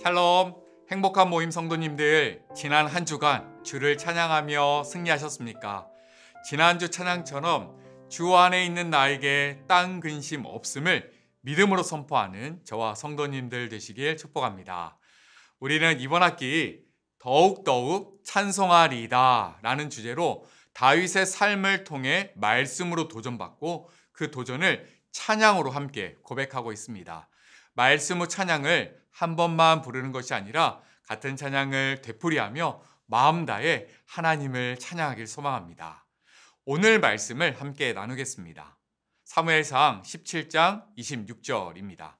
샬롬, 행복한 모임 성도님들, 지난 한 주간 주를 찬양하며 승리하셨습니까? 지난주 찬양처럼 주 안에 있는 나에게 딴 근심 없음을 믿음으로 선포하는 저와 성도님들 되시길 축복합니다. 우리는 이번 학기 더욱더욱 찬송하리이다 라는 주제로 다윗의 삶을 통해 말씀으로 도전받고 그 도전을 찬양으로 함께 고백하고 있습니다. 말씀 후 찬양을 한 번만 부르는 것이 아니라 같은 찬양을 되풀이하며 마음 다해 하나님을 찬양하길 소망합니다. 오늘 말씀을 함께 나누겠습니다. 사무엘상 17장 26절입니다.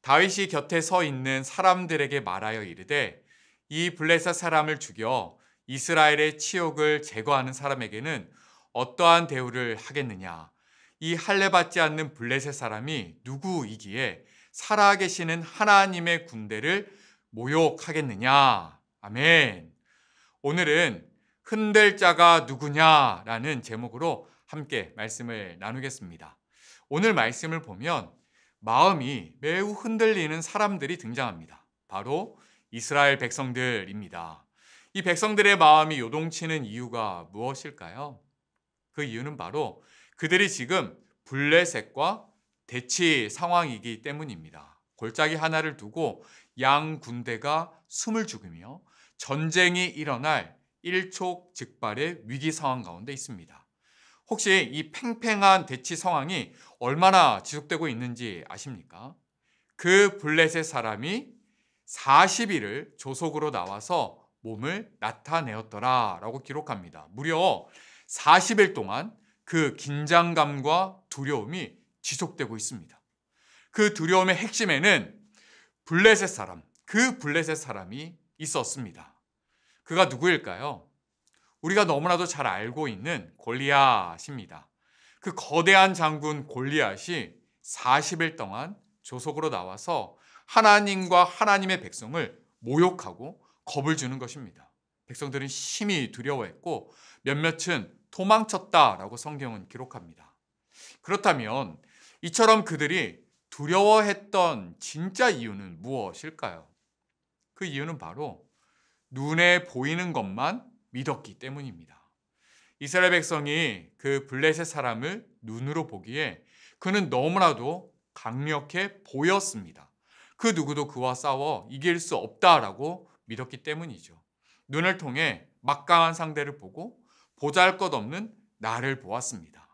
다윗이 곁에 서 있는 사람들에게 말하여 이르되 이 블레셋 사람을 죽여 이스라엘의 치욕을 제거하는 사람에게는 어떠한 대우를 하겠느냐? 이 할례받지 않는 블레셋 사람이 누구이기에 살아계시는 하나님의 군대를 모욕하겠느냐? 아멘. 오늘은 흔들 자가 누구냐라는 제목으로 함께 말씀을 나누겠습니다. 오늘 말씀을 보면 마음이 매우 흔들리는 사람들이 등장합니다. 바로 이스라엘 백성들입니다. 이 백성들의 마음이 요동치는 이유가 무엇일까요? 그 이유는 바로 그들이 지금 블레셋과 대치 상황이기 때문입니다. 골짜기 하나를 두고 양 군대가 숨을 죽이며 전쟁이 일어날 일촉즉발의 위기 상황 가운데 있습니다. 혹시 이 팽팽한 대치 상황이 얼마나 지속되고 있는지 아십니까? 그 블레셋 사람이 40일을 조속으로 나와서 몸을 나타내었더라 라고 기록합니다. 무려 40일 동안 그 긴장감과 두려움이 지속되고 있습니다. 그 두려움의 핵심에는 블레셋 사람, 그 블레셋 사람이 있었습니다. 그가 누구일까요? 우리가 너무나도 잘 알고 있는 골리앗입니다. 그 거대한 장군 골리앗이 40일 동안 조속으로 나와서 하나님과 하나님의 백성을 모욕하고 겁을 주는 것입니다. 백성들은 심히 두려워했고 몇몇은 도망쳤다라고 성경은 기록합니다. 그렇다면 이처럼 그들이 두려워했던 진짜 이유는 무엇일까요? 그 이유는 바로 눈에 보이는 것만 믿었기 때문입니다. 이스라엘 백성이 그 블레셋 사람을 눈으로 보기에 그는 너무나도 강력해 보였습니다. 그 누구도 그와 싸워 이길 수 없다라고 믿었기 때문이죠. 눈을 통해 막강한 상대를 보고 보잘것없는 나를 보았습니다.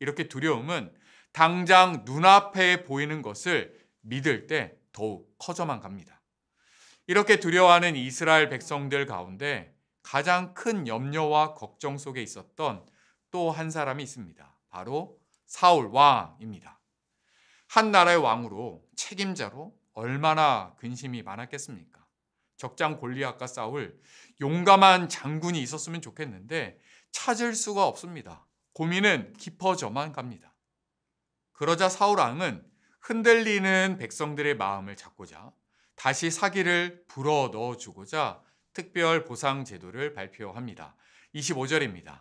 이렇게 두려움은 당장 눈앞에 보이는 것을 믿을 때 더욱 커져만 갑니다. 이렇게 두려워하는 이스라엘 백성들 가운데 가장 큰 염려와 걱정 속에 있었던 또 한 사람이 있습니다. 바로 사울 왕입니다. 한 나라의 왕으로 책임자로 얼마나 근심이 많았겠습니까? 적장 골리앗과 싸울 용감한 장군이 있었으면 좋겠는데 찾을 수가 없습니다. 고민은 깊어져만 갑니다. 그러자 사울 왕은 흔들리는 백성들의 마음을 잡고자 다시 사기를 불어 넣어주고자 특별 보상 제도를 발표합니다. 25절입니다.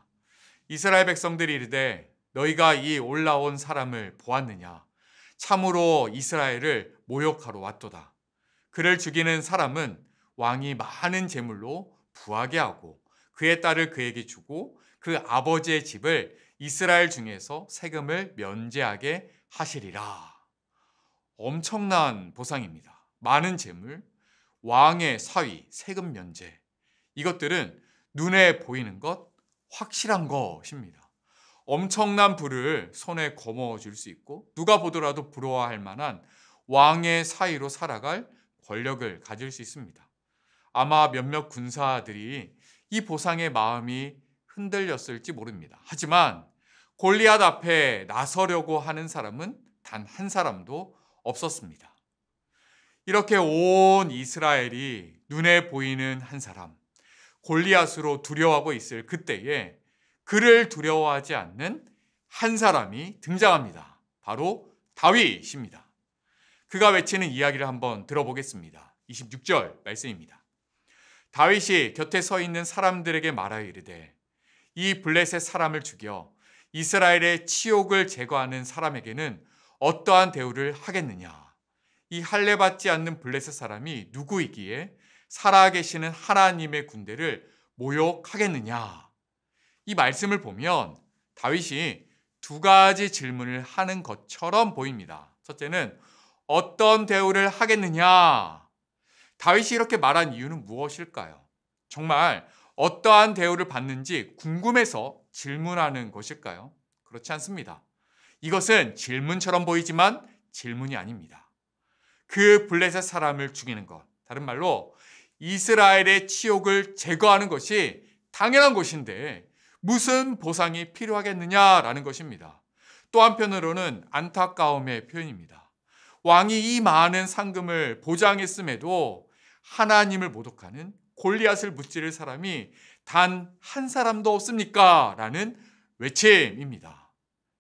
이스라엘 백성들이 이르되 너희가 이 올라온 사람을 보았느냐? 참으로 이스라엘을 모욕하러 왔도다. 그를 죽이는 사람은 왕이 많은 재물로 부하게 하고 그의 딸을 그에게 주고 그 아버지의 집을 이스라엘 중에서 세금을 면제하게 하시리라. 엄청난 보상입니다. 많은 재물, 왕의 사위, 세금 면제. 이것들은 눈에 보이는 것, 확실한 것입니다. 엄청난 부를 손에 거머쥘 수 있고 누가 보더라도 부러워할 만한 왕의 사위로 살아갈 권력을 가질 수 있습니다. 아마 몇몇 군사들이 이 보상의 마음이 흔들렸을지 모릅니다. 하지만 골리앗 앞에 나서려고 하는 사람은 단 한 사람도 없었습니다. 이렇게 온 이스라엘이 눈에 보이는 한 사람, 골리앗으로 두려워하고 있을 그때에 그를 두려워하지 않는 한 사람이 등장합니다. 바로 다윗입니다. 그가 외치는 이야기를 한번 들어보겠습니다. 26절 말씀입니다. 다윗이 곁에 서 있는 사람들에게 말하여 이르되 이 블레셋 사람을 죽여 이스라엘의 치욕을 제거하는 사람에게는 어떠한 대우를 하겠느냐? 이 할례받지 않는 블레셋 사람이 누구이기에 살아계시는 하나님의 군대를 모욕하겠느냐? 이 말씀을 보면 다윗이 두 가지 질문을 하는 것처럼 보입니다. 첫째는 어떤 대우를 하겠느냐? 다윗이 이렇게 말한 이유는 무엇일까요? 정말 어떠한 대우를 받는지 궁금해서 질문하는 것일까요? 그렇지 않습니다. 이것은 질문처럼 보이지만 질문이 아닙니다. 그 블레셋 사람을 죽이는 것, 다른 말로 이스라엘의 치욕을 제거하는 것이 당연한 것인데 무슨 보상이 필요하겠느냐라는 것입니다. 또 한편으로는 안타까움의 표현입니다. 왕이 이 많은 상금을 보장했음에도 하나님을 모독하는 골리앗을 무찌를 사람이 단 한 사람도 없습니까? 라는 외침입니다.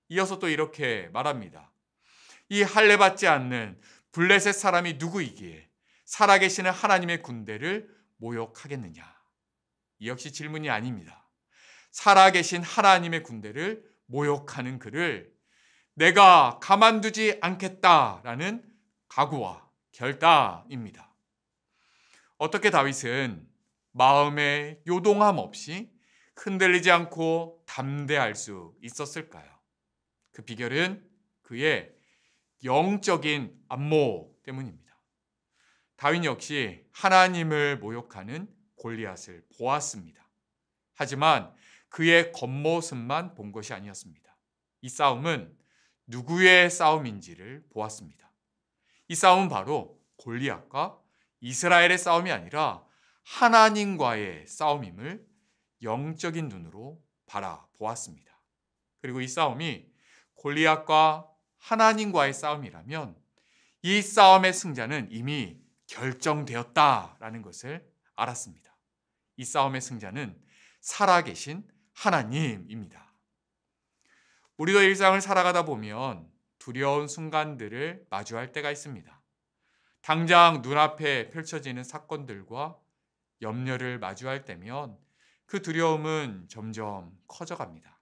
이어서 또 이렇게 말합니다. 이 할례받지 않는 블레셋 사람이 누구이기에 살아계시는 하나님의 군대를 모욕하겠느냐? 이 역시 질문이 아닙니다. 살아계신 하나님의 군대를 모욕하는 그를 내가 가만두지 않겠다라는 각오와 결단입니다. 어떻게 다윗은 마음의 요동함 없이 흔들리지 않고 담대할 수 있었을까요? 그 비결은 그의 영적인 안목 때문입니다. 다윗 역시 하나님을 모욕하는 골리앗을 보았습니다. 하지만 그의 겉모습만 본 것이 아니었습니다. 이 싸움은 누구의 싸움인지를 보았습니다. 이 싸움은 바로 골리앗과 이스라엘의 싸움이 아니라 하나님과의 싸움임을 영적인 눈으로 바라보았습니다. 그리고 이 싸움이 골리앗과 하나님과의 싸움이라면 이 싸움의 승자는 이미 결정되었다라는 것을 알았습니다. 이 싸움의 승자는 살아계신 하나님입니다. 우리도 일상을 살아가다 보면 두려운 순간들을 마주할 때가 있습니다. 당장 눈앞에 펼쳐지는 사건들과 염려를 마주할 때면 그 두려움은 점점 커져갑니다.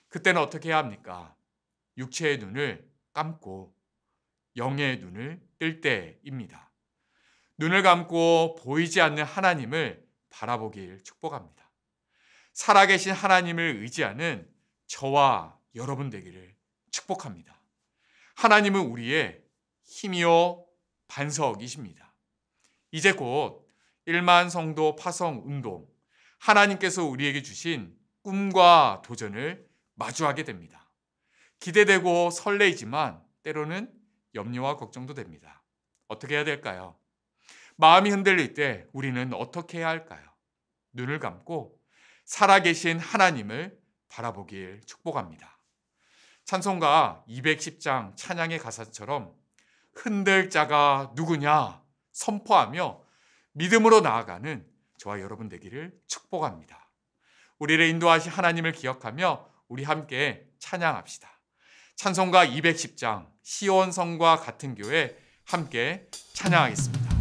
그때는 어떻게 해야 합니까? 육체의 눈을 감고 영의 눈을 뜰 때입니다. 눈을 감고 보이지 않는 하나님을 바라보길 축복합니다. 살아계신 하나님을 의지하는 저와 여러분 되기를 축복합니다. 하나님은 우리의 힘이요 반석이십니다. 이제 곧 1만 성도 파송 운동, 하나님께서 우리에게 주신 꿈과 도전을 마주하게 됩니다. 기대되고 설레이지만 때로는 염려와 걱정도 됩니다. 어떻게 해야 될까요? 마음이 흔들릴 때 우리는 어떻게 해야 할까요? 눈을 감고 살아계신 하나님을 바라보길 축복합니다. 찬송가 210장 찬양의 가사처럼 흔들 자가 누구냐 선포하며 믿음으로 나아가는 저와 여러분 되기를 축복합니다. 우리를 인도하신 하나님을 기억하며 우리 함께 찬양합시다. 찬송가 210장 시온성과 같은 교회 함께 찬양하겠습니다.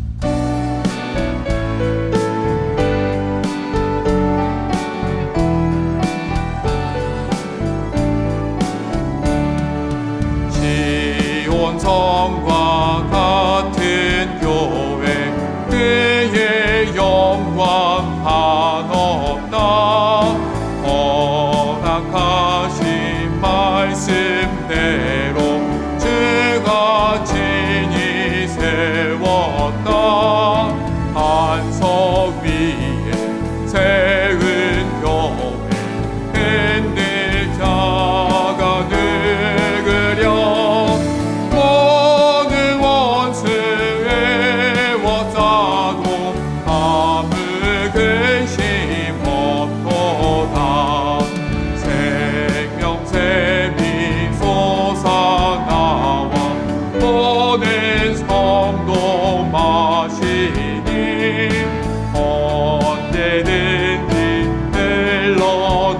시온성과 같은 교회 그의 영광 한없다 허락하신 말씀대로 주가 친히 세웠다 반석 위에 세운 교회 흔들 자가 누구랴 모든 원수 애워싸도 아무 근심 없도다 생명샘이 솟아나와 보낸 성도 마시니 언제든지 흘러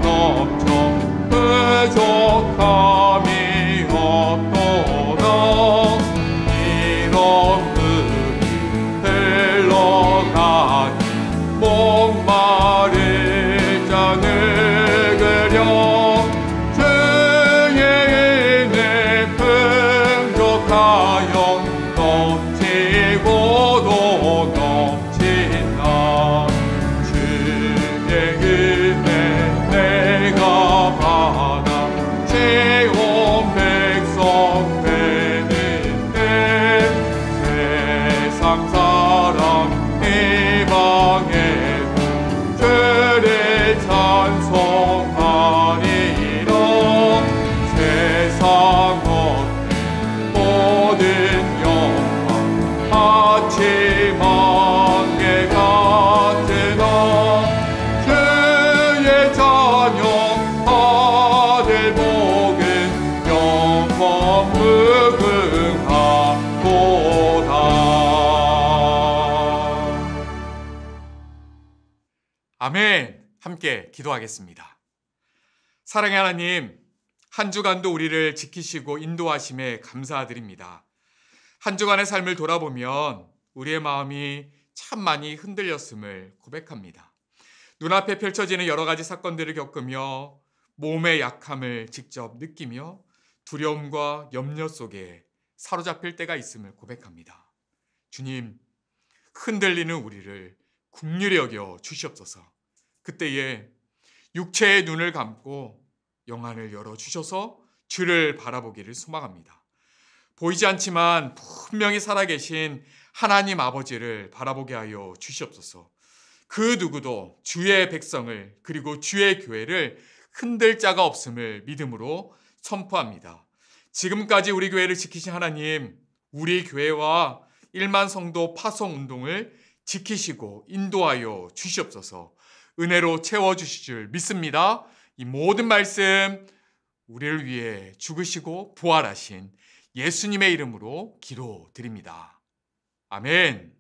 넘쳐 부족함이 없도다 이런 물이 흘러가니 목마를 자 누구랴 주의 은혜 풍족하여 함께 기도하겠습니다. 사랑의 하나님, 한 주간도 우리를 지키시고 인도하심에 감사드립니다. 한 주간의 삶을 돌아보면 우리의 마음이 참 많이 흔들렸음을 고백합니다. 눈앞에 펼쳐지는 여러 가지 사건들을 겪으며 몸의 약함을 직접 느끼며 두려움과 염려 속에 사로잡힐 때가 있음을 고백합니다. 주님, 흔들리는 우리를 긍휼히 여겨 주시옵소서. 그때에 육체의 눈을 감고 영안을 열어 주셔서 주를 바라보기를 소망합니다. 보이지 않지만 분명히 살아계신 하나님 아버지를 바라보게 하여 주시옵소서. 그 누구도 주의 백성을 그리고 주의 교회를 흔들 자가 없음을 믿음으로 선포합니다. 지금까지 우리 교회를 지키신 하나님, 우리 교회와 1만 성도 파송 운동을 지키시고 인도하여 주시옵소서. 은혜로 채워주실 줄 믿습니다. 이 모든 말씀 우리를 위해 죽으시고 부활하신 예수님의 이름으로 기도드립니다. 아멘.